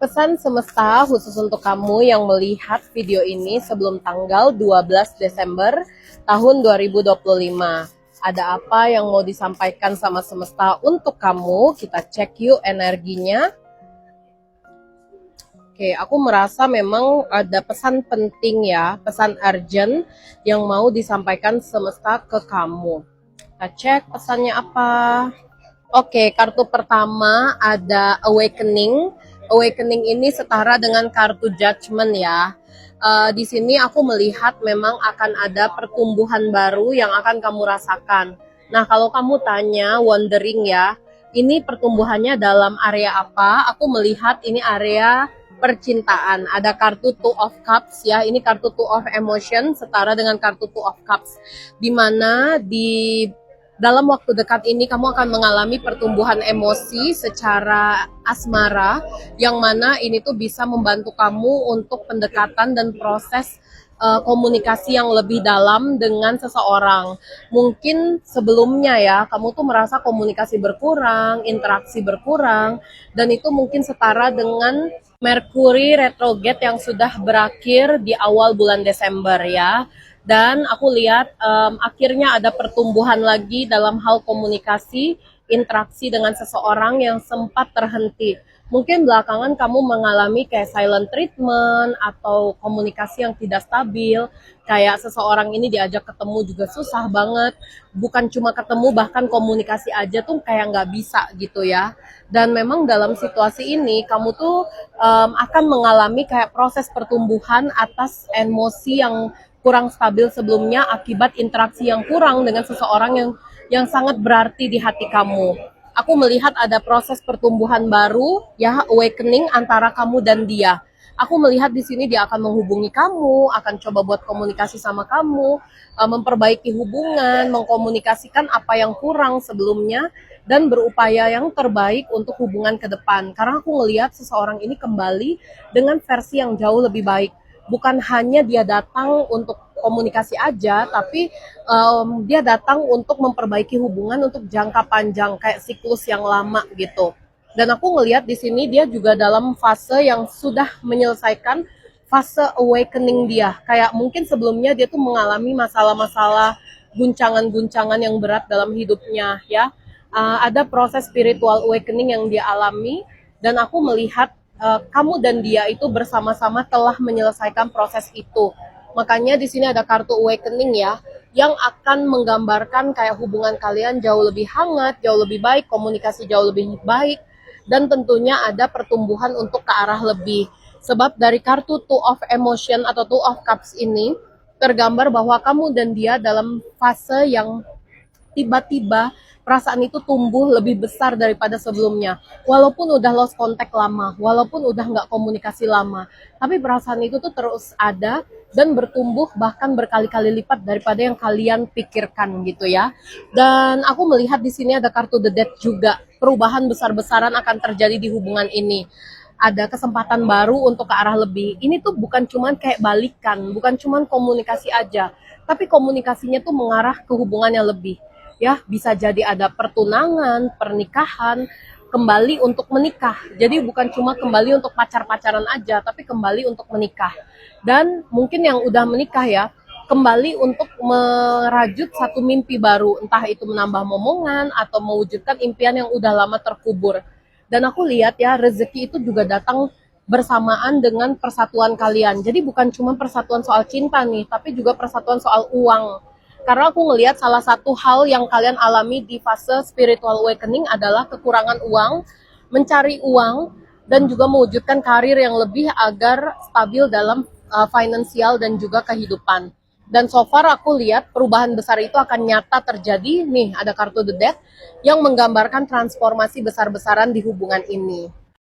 Pesan semesta khusus untuk kamu yang melihat video ini sebelum tanggal 12 Desember tahun 2025. Ada apa yang mau disampaikan sama semesta untuk kamu? Kita cek yuk energinya. Oke, aku merasa memang ada pesan penting ya, pesan urgent yang mau disampaikan semesta ke kamu. Kita cek pesannya apa. Oke, kartu pertama ada awakening. Awakening ini setara dengan kartu judgment ya. Di sini aku melihat memang akan ada pertumbuhan baru yang akan kamu rasakan. Nah, kalau kamu tanya, wondering ya, ini pertumbuhannya dalam area apa? Aku melihat ini area percintaan. Ada kartu Two of Cups ya. Ini kartu Two of Emotion setara dengan kartu Two of Cups. Dimana di dalam waktu dekat ini kamu akan mengalami pertumbuhan emosi secara asmara, yang mana ini tuh bisa membantu kamu untuk pendekatan dan proses komunikasi yang lebih dalam dengan seseorang. Mungkin sebelumnya ya, kamu tuh merasa komunikasi berkurang, interaksi berkurang, dan itu mungkin setara dengan Merkuri retrograde yang sudah berakhir di awal bulan Desember ya. Dan aku lihat akhirnya ada pertumbuhan lagi dalam hal komunikasi, interaksi dengan seseorang yang sempat terhenti. Mungkin belakangan kamu mengalami kayak silent treatment atau komunikasi yang tidak stabil, kayak seseorang ini diajak ketemu juga susah banget, bukan cuma ketemu, bahkan komunikasi aja tuh kayak nggak bisa gitu ya. Dan memang dalam situasi ini kamu tuh akan mengalami kayak proses pertumbuhan atas emosi yang kurang stabil sebelumnya akibat interaksi yang kurang dengan seseorang yang sangat berarti di hati kamu. Aku melihat ada proses pertumbuhan baru ya, awakening antara kamu dan dia. Aku melihat di sini dia akan menghubungi kamu, akan coba buat komunikasi sama kamu, memperbaiki hubungan, mengkomunikasikan apa yang kurang sebelumnya, dan berupaya yang terbaik untuk hubungan ke depan. Karena aku melihat seseorang ini kembali dengan versi yang jauh lebih baik. Bukan hanya dia datang untuk komunikasi aja, tapi dia datang untuk memperbaiki hubungan untuk jangka panjang, kayak siklus yang lama gitu. Dan aku ngelihat di sini dia juga dalam fase yang sudah menyelesaikan fase awakening dia. Kayak mungkin sebelumnya dia tuh mengalami masalah-masalah, guncangan-guncangan yang berat dalam hidupnya ya. Ada proses spiritual awakening yang dia alami, dan aku melihat kamu dan dia itu bersama-sama telah menyelesaikan proses itu. Makanya di sini ada kartu awakening ya, yang akan menggambarkan kayak hubungan kalian jauh lebih hangat, jauh lebih baik, komunikasi jauh lebih baik, dan tentunya ada pertumbuhan untuk ke arah lebih. Sebab dari kartu Two of Emotion atau Two of Cups ini tergambar bahwa kamu dan dia dalam fase yang tiba-tiba perasaan itu tumbuh lebih besar daripada sebelumnya. Walaupun udah lost contact lama, walaupun udah nggak komunikasi lama, tapi perasaan itu tuh terus ada dan bertumbuh bahkan berkali-kali lipat daripada yang kalian pikirkan gitu ya. Dan aku melihat di sini ada kartu The Death juga. Perubahan besar-besaran akan terjadi di hubungan ini. Ada kesempatan baru untuk ke arah lebih. Ini tuh bukan cuman kayak balikan, bukan cuman komunikasi aja, tapi komunikasinya tuh mengarah ke hubungan yang lebih. Ya, bisa jadi ada pertunangan, pernikahan, kembali untuk menikah. Jadi bukan cuma kembali untuk pacar-pacaran aja, tapi kembali untuk menikah. Dan mungkin yang udah menikah ya, kembali untuk merajut satu mimpi baru, entah itu menambah momongan atau mewujudkan impian yang udah lama terkubur. Dan aku lihat ya, rezeki itu juga datang bersamaan dengan persatuan kalian. Jadi bukan cuma persatuan soal cinta nih, tapi juga persatuan soal uang. Karena aku ngelihat salah satu hal yang kalian alami di fase spiritual awakening adalah kekurangan uang, mencari uang, dan juga mewujudkan karir yang lebih agar stabil dalam finansial dan juga kehidupan. Dan so far aku lihat perubahan besar itu akan nyata terjadi. Nih ada kartu The Death yang menggambarkan transformasi besar-besaran di hubungan ini.